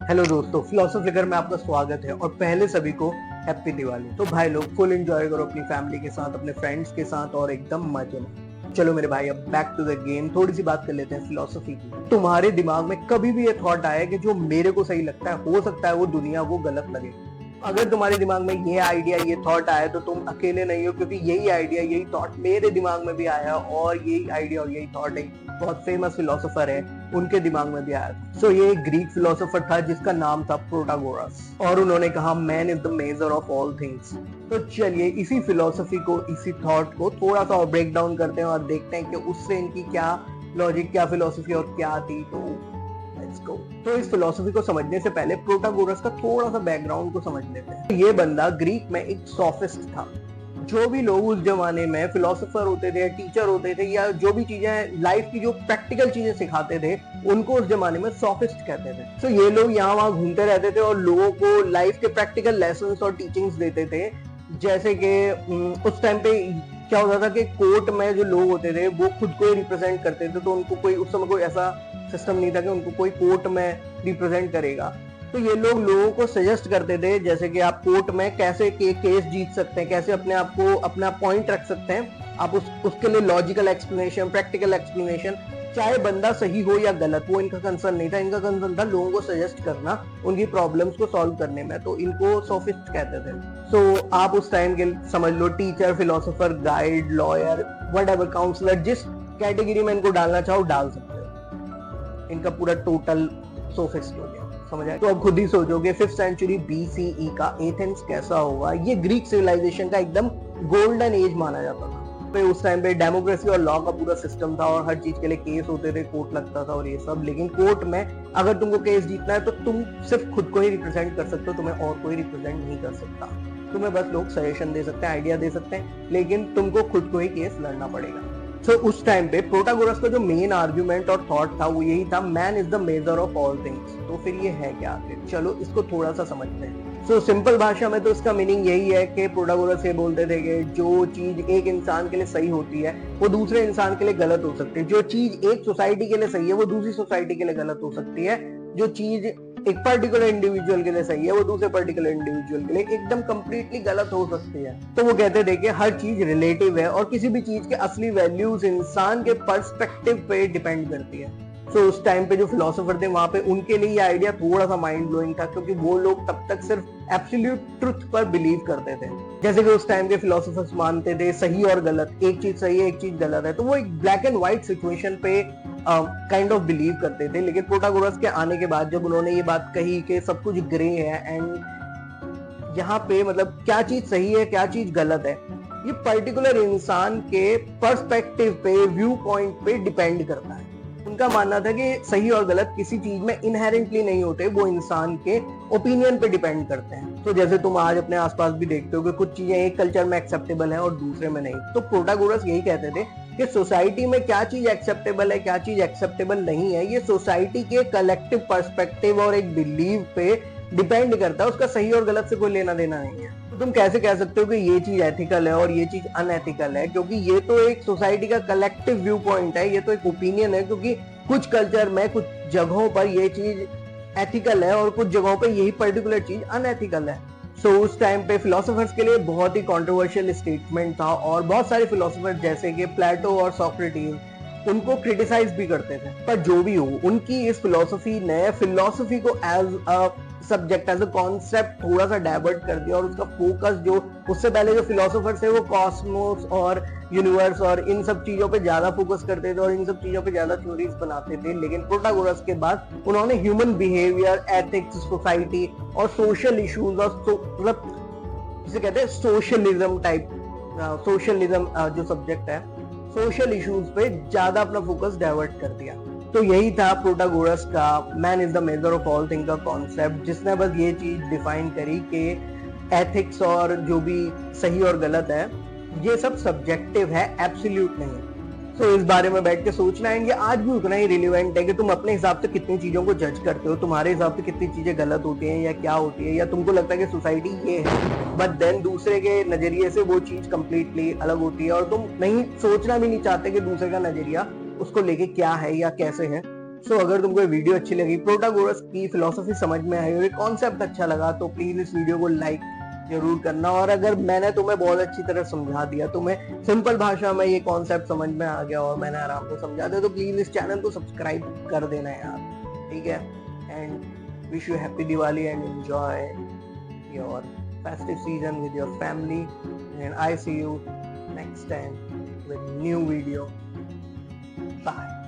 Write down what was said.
Hello दोस्तों, philosophy घर में आपका स्वागत है और पहले सभी को हैप्पी दिवाली। तो भाई लोग फुल एंजॉय करो अपनी फैमिली के साथ, अपने फ्रेंड्स के साथ और एकदम मजे में। चलो मेरे भाई, अब बैक टू द गेम। थोड़ी सी बात कर लेते हैं फिलोसफी की। तुम्हारे दिमाग में कभी भी ये थॉट आया कि जो मेरे को सही लगता है, हो सकता है वो दुनिया को गलत लगे। अगर तुम्हारे दिमाग में ये आइडिया, ये थॉट आया तो तुम अकेले नहीं हो, क्योंकि यही आइडिया, यही थॉट मेरे दिमाग में भी आया और यही आइडिया और यही थॉट एक बहुत फेमस फिलोसोफर है उनके दिमाग में भी आया था। सो ये एक ग्रीक फिलोसोफर था जिसका नाम था प्रोटागोरस और उन्होंने कहा man is the measure of all things. तो चलिए इसी फिलोसफी को, इसी थॉट को थोड़ा सा और ब्रेक डाउन करते हैं और देखते हैं कि उससे इनकी क्या लॉजिक, क्या फिलोसफी और क्या थी। तो लेट्स गो। तो इस फिलोसफी को समझने से पहले प्रोटागोरस का थोड़ा सा बैकग्राउंड को समझ लेते हैं। ये बंदा ग्रीक में एक सोफिस्ट था। जो भी लोग उस जमाने में फिलोसोफर होते थे, टीचर होते थे, या जो भी चीजें लाइफ की जो प्रैक्टिकल चीजें सिखाते थे, उनको उस जमाने में सोफिस्ट कहते थे। तो ये लोग यहाँ वहां घूमते रहते थे और लोगों को लाइफ के प्रैक्टिकल लेसन्स और टीचिंग्स देते थे। जैसे कि उस टाइम पे क्या होता था कि कोर्ट में जो लोग होते थे वो खुद को ही रिप्रेजेंट करते थे, तो उनको कोई उस समय कोई ऐसा सिस्टम नहीं था कि उनको कोई कोर्ट में रिप्रेजेंट करेगा। तो ये लोग लोगों को सजेस्ट करते थे, जैसे कि आप कोर्ट में कैसे केस जीत सकते हैं, कैसे अपने आप को अपना पॉइंट रख सकते हैं। आप उसके लिए लॉजिकल एक्सप्लेनेशन, प्रैक्टिकल एक्सप्लेनेशन, चाहे बंदा सही हो या गलत, वो इनका कंसर्न नहीं था। इनका कंसर्न था लोगों को सजेस्ट करना, उनकी प्रॉब्लम्स को सॉल्व करने में। तो इनको सोफिस्ट कहते थे। सो आप उस टाइम के समझ लो teacher, philosopher, guide, lawyer, whatever, counsellor, जिस कैटेगरी में इनको डालना चाहो डाल सकते हो। इनका पूरा टोटल सोफिस्ट हो गया, समझ आया? तो अब खुद ही सोचोगे 5th सेंचुरी BCE का एथेंस कैसा होगा। ये ग्रीक सिविलाइजेशन का एकदम गोल्डन एज माना जाता था। तो उस टाइम पे डेमोक्रेसी और लॉ का पूरा सिस्टम था और हर चीज के लिए केस होते थे, कोर्ट लगता था और ये सब। लेकिन कोर्ट में अगर तुमको केस जीतना है तो तुम सिर्फ खुद को ही रिप्रेजेंट कर सकते हो, तुम्हें और कोई रिप्रेजेंट नहीं कर सकता। तुम्हें बस लोग सजेशन दे सकते हैं, आइडिया दे सकते हैं, लेकिन तुमको खुद को ही केस लड़ना पड़ेगा। तो उस टाइम पे प्रोटागोरस का जो मेन आर्गुमेंट और थॉट था वो यही था, man is the measure of all things. तो फिर ये है क्या आखिर? चलो इसको थोड़ा सा समझते हैं। सो सिंपल भाषा में तो इसका मीनिंग यही है कि प्रोटागोरस ये बोलते थे कि जो चीज एक इंसान के लिए सही होती है वो दूसरे इंसान के लिए गलत हो सकती है। जो चीज एक सोसाइटी के लिए सही है वो दूसरी सोसाइटी के लिए गलत हो सकती है। जो चीज एक पर्टिकुलर इंडिविजुअल के लिए सही है वो दूसरे पर्टिकुलर इंडिविजुअल के लिए एकदम कंप्लीटली गलत हो सकती है। तो वो कहते थे कि हर चीज रिलेटिव है और किसी भी चीज के असली वैल्यूज इंसान के पर्सपेक्टिव पे डिपेंड करती है। तो उस टाइम पे जो फिलोसोफर थे वहां पे उनके लिए ये आइडिया थोड़ा सा माइंड ब्लोइंग था, क्योंकि वो लोग तब तक सिर्फ एब्सोल्यूट ट्रुथ पर बिलीव करते थे। जैसे कि उस टाइम के फिलोसोफर्स मानते थे सही और गलत, एक चीज सही है एक चीज गलत है, तो वो एक ब्लैक एंड व्हाइट सिचुएशन पे काइंड ऑफ बिलीव करते थे। लेकिन प्रोटागोरस के आने के बाद जब उन्होंने ये बात कही कि सब कुछ ग्रे है एंड यहाँ पे मतलब क्या चीज सही है क्या चीज गलत है, ये पर्टिकुलर इंसान के पर्सपेक्टिव पे, व्यू पॉइंट पे डिपेंड करता है। उनका मानना था कि सही और गलत किसी चीज में इनहेरेंटली नहीं होते, वो इंसान के ओपिनियन पे डिपेंड करते हैं। तो जैसे तुम आज अपने आसपास भी देखते हो कि कुछ चीजें एक कल्चर में एक्सेप्टेबल है और दूसरे में नहीं। तो प्रोटागोरस यही कहते थे कि सोसाइटी में क्या चीज एक्सेप्टेबल है क्या चीज एक्सेप्टेबल नहीं है, ये सोसाइटी के कलेक्टिव पर्सपेक्टिव और एक बिलीव पे डिपेंड करता है। उसका सही और गलत से कोई लेना देना नहीं है। तो तुम कैसे कह सकते हो कि ये चीज एथिकल है और ये चीज अनएथिकल है? क्योंकि ये तो एक सोसाइटी का कलेक्टिव व्यू पॉइंट है, ये तो एक ओपिनियन है। क्योंकि कुछ कल्चर में, कुछ जगहों पर ये चीज एथिकल है और कुछ जगहों पर यही पर्टिकुलर चीज अनएथिकल है। सो उस टाइम पे फिलोसोफर्स के लिए बहुत ही कंट्रोवर्शियल स्टेटमेंट था और बहुत सारे फिलोसोफर जैसे कि प्लेटो और सोक्रेटिस उनको क्रिटिसाइज भी करते थे। पर जो भी हो, उनकी इस फिलोसफी ने फिलोसफी को as a subject, as a concept थोड़ा सा डाइवर्ट कर दिया और उसका फोकस जो उससे पहले जो फिलोसोफर्स थे वो कॉस्मोस और यूनिवर्स और इन सब चीजों पे ज्यादा फोकस करते थे और इन सब चीजों पे ज्यादा थ्योरीज बनाते थे। लेकिन प्रोटागोरस के बाद उन्होंने ह्यूमन बिहेवियर, एथिक्स, सोसाइटी और सोशल इश्यूज और मतलब जिसे कहते हैं सोशलिज्म टाइप, सोशलिज्म जो सब्जेक्ट है, सोशल इश्यूज पे ज्यादा अपना फोकस डाइवर्ट कर दिया। तो यही था प्रोटागोरस का man is the measure of all thing का कॉन्सेप्ट, जिसने बस ये चीज डिफाइन करी कि एथिक्स और जो भी सही और गलत है ये सब सब्जेक्टिव है, एब्सोल्यूट नहीं। सो इस बारे में बैठ के सोचना है। ये आज भी उतना ही रिलेवेंट है कि तुम अपने हिसाब से कितनी चीजों को जज करते हो, तुम्हारे हिसाब से कितनी चीजें गलत होती हैं या क्या होती है, या तुमको लगता है कि सोसाइटी ये है बट देन दूसरे के नजरिए से वो चीज कंप्लीटली अलग होती है और तुम नहीं सोचना भी नहीं चाहते कि दूसरे का नजरिया उसको लेके क्या है या कैसे है। सो अगर तुमको ये वीडियो अच्छी लगी, प्रोटागोरस की फिलोसफी समझ में आई और ये कॉन्सेप्ट अच्छा लगा, तो प्लीज इस वीडियो को लाइक जरूर करना। और अगर मैंने तुम्हें बहुत अच्छी तरह समझा दिया, तुम्हें सिंपल भाषा में ये कॉन्सेप्ट समझ में आ गया और मैंने आराम से समझा दिया, तो प्लीज इस चैनल को सब्सक्राइब कर देना यार, ठीक है। And wish you happy Diwali and enjoy your festive season with your family, and I see you next time with new video. Bye.